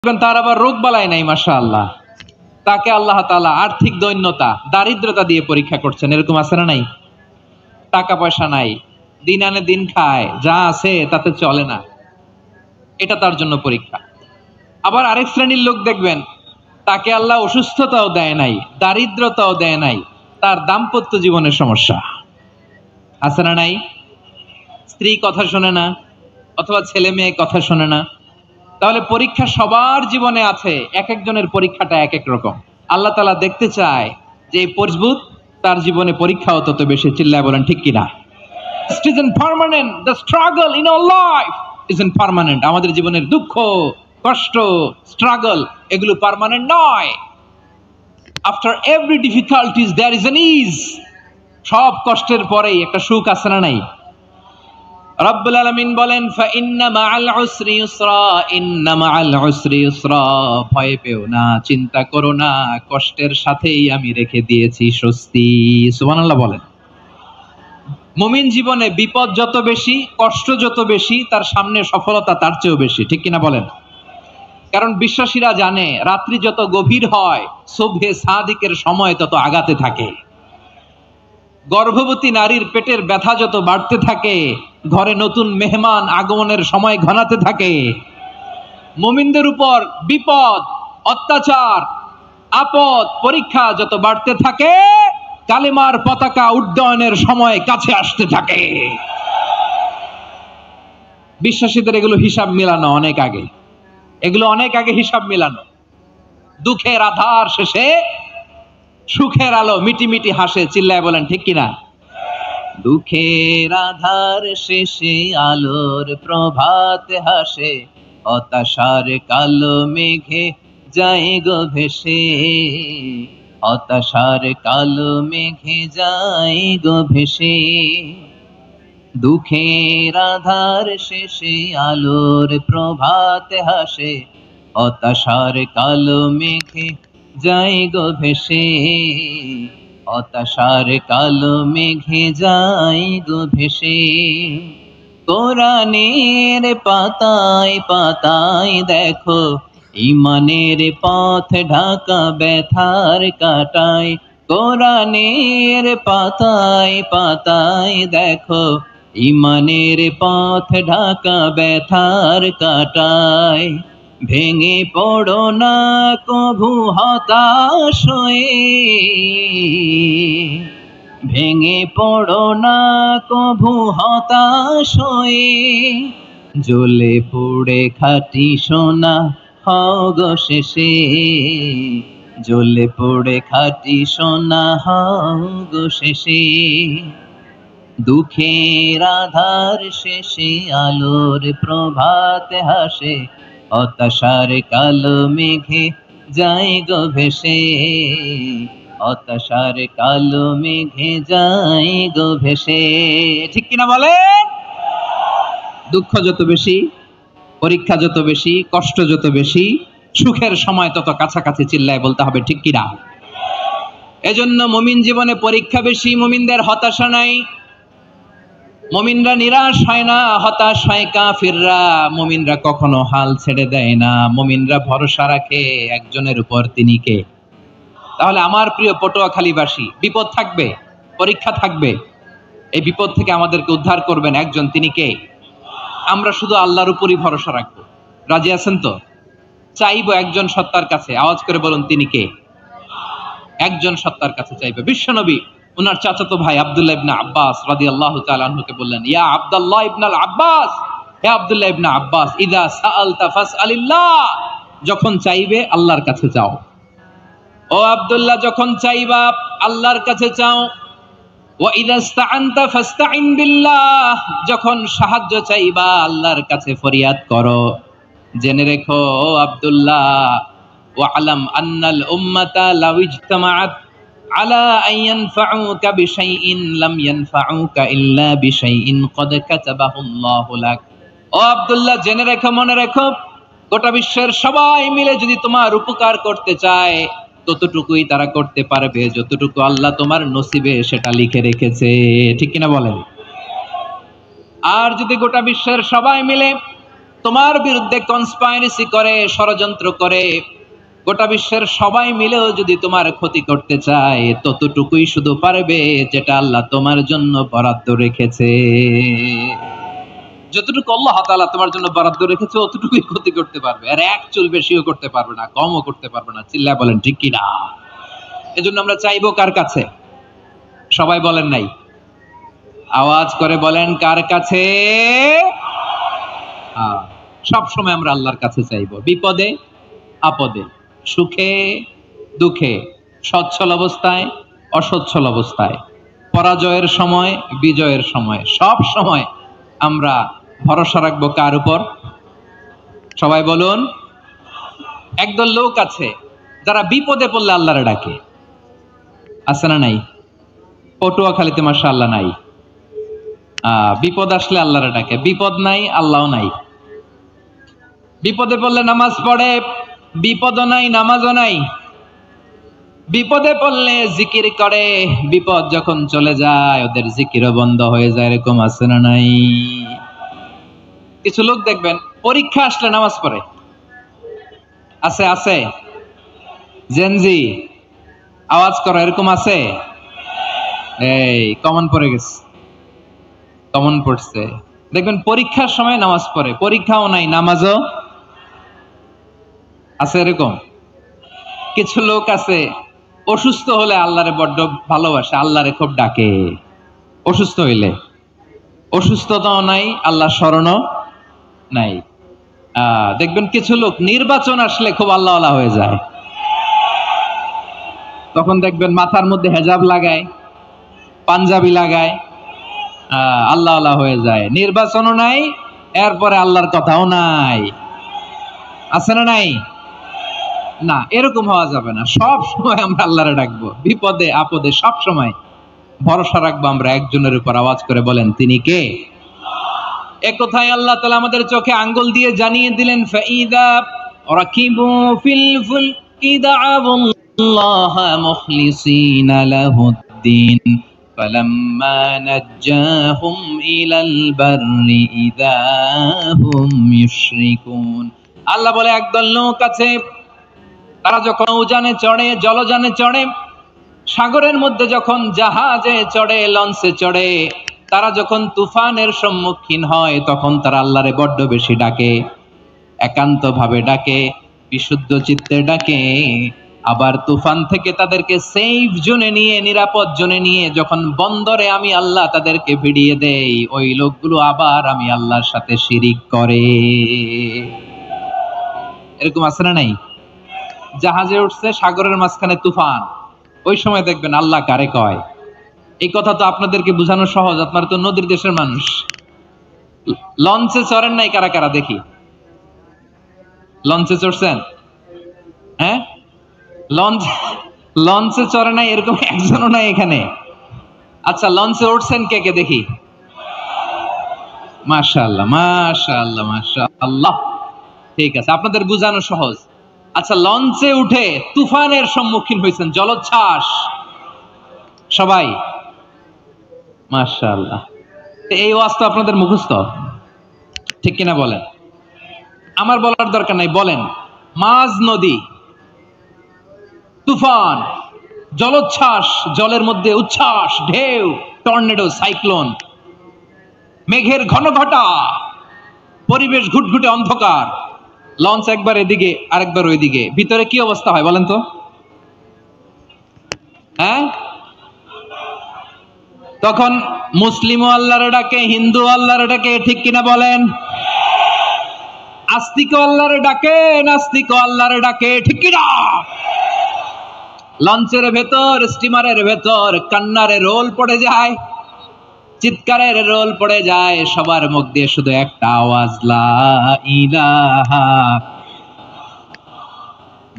তার আবার রোগ বালাই নাই, মাশাআল্লাহ। তাকে আল্লাহ তাআলা আর্থিক দৈন্যতা, দারিদ্রতা দিয়ে পরীক্ষা করছেন। এরকম আছে না নাই? টাকা পয়সা নাই, দিন আনে দিন খায়, যা আছে তাতে চলে না, এটা তার জন্য পরীক্ষা। আবার আরেক শ্রেণীর লোক দেখবেন, তাকে আল্লাহ অসুস্থতাও দেয় নাই, দারিদ্রতাও দেয় নাই, তার দাম্পত্য জীবনের সমস্যা আছে না নাই? স্ত্রী কথা শোনে না, অথবা ছেলে মেয়ে কথা শোনে না। তাহলে পরীক্ষা সবার জীবনে আছে, এক একজনের পরীক্ষাটা এক এক রকম। আল্লাহ তাআলা দেখতে চায় যে মজবুত, তার জীবনে পরীক্ষাও তত বেশি। চিল্লায় বলেন ঠিক কিনা? It isn't permanent. The struggle in our life isn't permanent. আমাদের জীবনের দুঃখ, কষ্ট, স্ট্রাগল এগুলো পার্মানেন্ট নয়। After every difficulties there is an ease. সব কষ্টের পরেই একটা সুখ আছে না নাই? রব্বুল আলামিন বলেন, ফাইন্না মাআল উসরি ইউসরা, ইন্না মাআল উসরি ইউসরা। ভয় পেও না, চিন্তা করো না, কষ্টের সাথেই আমি রেখে দিয়েছি স্বস্তি। সুবহানাল্লাহ বলেন। মুমিন জীবনে বিপদ যত বেশি, কষ্ট যত বেশি, তার সামনে সফলতা তার চেয়েও বেশি। ঠিক কিনা বলেন? কারণ বিশ্বাসীরা জানে, রাত্রি যত গভীর হয়, সুবহে সাদিকের সময় তত আগাতে থাকে। গর্ভবতী নারীর পেটের ব্যথা যত বাড়তে থাকে, ঘরে নতুন মেহমান আগমনের সময় ঘনাতে থাকে। মুমিনদের উপর বিপদ, অত্যাচার, আপদ, পরীক্ষা যত বাড়তে থাকে, কালেমার পতাকা উড্ডয়নের সময় কাছে আসতে থাকে। বিশ্বাসীদের এগুলো হিসাব মিলানো অনেক আগে, এগুলো অনেক আগে হিসাব মিলানো। দুঃখের আধার শেষে সুখের আলো মিটিমিটি হাসে। চিল্লায় বলেন ঠিক কিনা? দুঃখের আধার শেষে আলোর প্রভাত হাসে, হতাশার কালো মেঘে যায় গো ভেসে, হতাশার কালো মেঘে যায় গো ভেসে। দুঃখের আধার শেষে আলোর প্রভাত হাসে, হতাশার কালো মেঘে যায় গো ভেসে, হতাশার কালো মেঘে যায় গো ভেসে। কোরআনের পাতায় পাতায় দেখো, ঈমানের পথ ঢাকা ব্যথার কাটায়। কোরআনের পাতায় পাতায় দেখো, ঈমানের পথ ঢাকা ব্যথার কাটায়। ভেঙে পড়ো না কভু হতাশ হয়ে, ভেঙে পড়ো না কভু হতাশ হয়ে। জ্বলে পুড়ে খাঁটি সোনা হও গো শেষে, জ্বলে পুড়ে খাঁটি সোনা হও গো শেষে। দুঃখের আধার শেষে আলোর প্রভাত হাসে, হতাশার কালো মেঘে যায় গো ভেসে, হতাশার কালো মেঘে যায় গো ভেসে। ঠিক কিনা বলেন? দুঃখ যত বেশি, পরীক্ষা যত বেশি, কষ্ট যত বেশি, সুখের সময় তত কাছাকাছি। চিল্লায় বলতে হবে ঠিক কিনা? এজন্য মুমিন জীবনে পরীক্ষা বেশি, মুমিনদের হতাশা নাই। মুমিনরা নিরাশ হয় না, হতাশ হয় কাফিররা। মুমিনরা কখনো হাল ছেড়ে দেয় না, মুমিনরা ভরসা রাখে একজনের উপর, তিনি কে? তাহলে আমার প্রিয় পটুয়াখালীবাসী, বিপদ থাকবে, পরীক্ষা থাকবে, এই বিপদ থেকে আমাদেরকে উদ্ধার করবেন একজন, তিনি কে? আমরা শুধু আল্লাহর উপরই ভরসা রাখবো। রাজি আছেন তো? চাইবো একজন সত্তার কাছে। আওয়াজ করে বলুন, তিনি কে? একজন সত্তার কাছে চাইবে। বিশ্বনবী উনার চাচাতো ভাই আব্দুল্লাহ ইবনে আব্বাস রাদিয়াল্লাহু তাআলা আনহুকে বললেন, ইয়া আব্দুল্লাহ ইবনুল আব্বাস, হে আব্দুল্লাহ ইবনে আব্বাস, ইযা সাআলতা ফাসআলিল্লাহ, যখন চাইবে আল্লাহর কাছে চাও। ও আব্দুল্লাহ, যখন চাইবা আল্লাহর কাছে চাও। ওয়া ইযা ইসতাআনতা ফাসতাইন বিল্লাহ, যখন সাহায্য চাইবা আল্লাহর কাছে ফরিয়াদ করো। জেনে রেখো ও আব্দুল্লাহ, ওয়া'লাম আন্নাল উম্মাতা লাউ ইজতামাআত আলা আন ইয়ানফাউকা বিশাইইন লাম ইয়ানফাউকা ইল্লা বিশাইইন ক্বাদ কাতাবাহুল্লাহু লাক। ও আব্দুল্লাহ, জেনে রেখো, মনে রেখো, গোটা বিশ্বের সবাই মিলে যদি তোমার উপকার করতে চায়, ততটুকুই তারা করতে পারবে যতটুকু আল্লাহ তোমার নসিবে সেটা লিখে রেখেছে। ঠিক কিনা বলেন? আর যদি গোটা বিশ্বের সবাই মিলে তোমার বিরুদ্ধে কনস্পাইরেসি করে, ষড়যন্ত্র করে, গোটা বিশ্বের সবাই মিলেও যদি তোমার ক্ষতি করতে চায়, ততটুকুই শুধু পারবে যেটা আল্লাহ তোমার জন্য বরাদ্দ রেখেছে। যতটুকু আল্লাহ তাআলা তোমার জন্য বরাদ্দ রেখেছে অতটুকুই ক্ষতি করতে পারবে, আর এক চুল বেশিও করতে পারবে না, কমও করতে পারবে না। চিল্লায় বলেন ঠিক কি না? এজন্য আমরা চাইবো কার কাছে? সবাই বলেন নাই, আওয়াজ করে বলেন কার কাছে? সব সময় আমরা আল্লাহর কাছে চাইবো, বিপদে আপদে, সুখে দুঃখে, সচ্ছল অবস্থায় অসচ্ছল অবস্থায়, পরাজয়ের সময় বিজয়ের সময়, সব সময় আমরা ভরসা রাখবো কার উপর? সবাই বলুন। একদল লোক আছে যারা বিপদে পড়লে আল্লাহরে ডাকে, আছে না নাই? পটুয়াখালীতে মাশাআল্লাহ নাই। বিপদ আসলে আল্লাহরে ডাকে, বিপদ নাই আল্লাহও নাই। বিপদে পড়লে নামাজ পড়ে, বিপদও নাই নামাজও নাই। বিপদে পড়লে জিকির করে, বিপদ যখন চলে যায় ওদের জিকিরও বন্ধ হয়ে যায়। এরকম আছে না নাই? কিছু লোক দেখবেন পরীক্ষা আসলে নামাজ পড়ে, আছে আছে। জেনজি আওয়াজ করো, এরকম আছে? এই কমন পড়ে গেছে, কমন পড়ছে। দেখবেন পরীক্ষার সময় নামাজ পড়ে, পরীক্ষাও নাই নামাজও আছে। এরকম কিছু লোক আছে অসুস্থ হলে আল্লাহরে বড্ড ভালোবাসে, আল্লাহরে খুব ডাকে। অসুস্থ হইলে অসুস্থতাও নাই, আল্লাহ স্মরণও নাই। দেখবেন কিছু লোক নির্বাচন আসলে খুব আল্লাহওয়ালা হয়ে যায়, তখন দেখবেন মাথার মধ্যে হেজাব লাগায়, পাঞ্জাবি লাগায়, আল্লাহওয়ালা হয়ে যায়। নির্বাচনও নাই, এরপরে আল্লাহর কথাও নাই। আছে না নাই? না, এরকম হওয়া যাবে না। সব সময় আমরা আল্লাহরে ডাকবো, বিপদে আপদে সব সময় ভরসা রাখবো আমরা একজনের উপর। আওয়াজ করে বলেন তিনি কে? এ কথাই আল্লাহ তাআলা আমাদের চোখে আঙ্গুল দিয়ে জানিয়ে দিলেন, ফাইদা রাকিবু ফিল ফুলকি দা'আবুল্লাহ মুখলিসিনা লাহুদ্দিন ফালাম্মা নাজ্জাহুম ইলাল বাররি ইযা হুম ইউশরিকুন। আল্লাহ বলে একদল লোক আছে, তারা যখন নৌযানে চড়ে, জলযানে চড়ে, সাগরের মধ্যে যখন জাহাজে চড়ে, লঞ্চে চড়ে, তারা যখন তুফানের সম্মুখীন হয় তখন তারা আল্লাহরে বড্ড বেশি ডাকে, একান্ত ভাবে ডাকে, বিশুদ্ধ চিত্তে ডাকে। আবার তুফান থেকে তাদেরকে সেফ জোনে নিয়ে, নিরাপদ জোনে নিয়ে যখন বন্দরে আমি আল্লাহ তাদেরকে ভিড়িয়ে দেই, ওই লোকগুলো আবার আমি আল্লাহর সাথে শিরিক করে। এরকম আছে না নাই? জাহাজে উঠছে, সাগরের মাঝখানে তুফান, ওই সময় দেখবেন আল্লাহ কারে কয়। এই কথা তো আপনাদেরকে বোঝানো সহজ, আপনারা তো নদীর দেশের মানুষ। লঞ্চে চড়েন নাই কারা কারা দেখি? লঞ্চে চড়ছেন? হ্যাঁ, লঞ্চে চড়ে নাই এরকম একজনও নাই এখানে। আচ্ছা, লঞ্চে উঠছেন কে কে দেখি? মাশাআল্লাহ মাশাআল্লাহ মাশাআল্লাহ। ঠিক আছে, আপনাদের বোঝানো সহজ। আচ্ছা, লঞ্চে উঠে তুফানের সম্মুখীন হয়েছেন, জলোচ্ছ্বাস, সবাই? মাশাআল্লাহ। এই ওয়াজ তো আপনাদের মুখস্থ, ঠিক কিনা বলেন? আমার বলার দরকার নাই, বলেন। মাঝ নদী, তুফান, জলোচ্ছ্বাস, জলের মধ্যে উচ্ছ্বাস, ঢেউ, টর্নেডো, সাইক্লোন, মেঘের ঘনঘটা, পরিবেশ ঘুটঘুটে অন্ধকার, লঞ্চ একবার এদিকে আরেকবার ওইদিকে, ভিতরে কি অবস্থা হয় বলেন তো? হ্যাঁ, তখন মুসলিমও আল্লাহর ডাকে, হিন্দু আল্লাহর ডাকে, ঠিক কিনা বলেন? আস্তিক আল্লাহর ডাকে, নাস্তিক আল্লাহর ডাকে, ঠিক কিনা? লঞ্চের ভেতর, স্টিমারের ভেতর কান্নারে রোল পড়ে যায়, চিৎকারের রোল পড়ে যায়, সবার মুখ দিয়ে শুধু একটা আওয়াজ, লা ইলাহা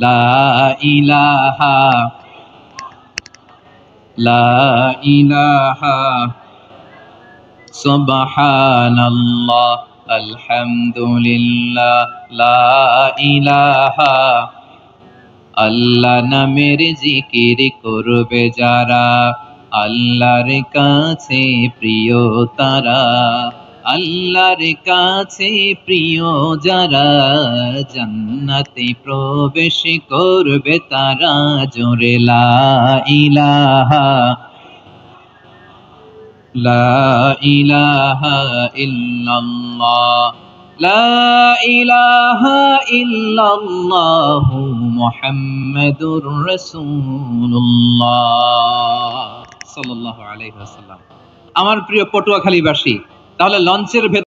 লা ইলাহা লা ইলাহা সুবহানাল্লাহ আলহামদুলিল্লাহ লা ইলাহা। আল্লাহ নামের জিকির করবে যারা, আল্লাহর কাছে প্রিয় তারা। আল্লাহর কাছে প্রিয় যারা জান্নাতে প্রবেশ করবে তারা জোরে লা ইলাহা লা ইলাহা ইল্লাল্লাহ লা ইলাহা ইল্লাল্লাহ মুহাম্মাদুর রাসূলুল্লাহ সাল্লাল্লাহু আলাইহি ওয়াসাল্লাম। আমার প্রিয় পটুয়াখালীবাসী, তাহলে লঞ্চের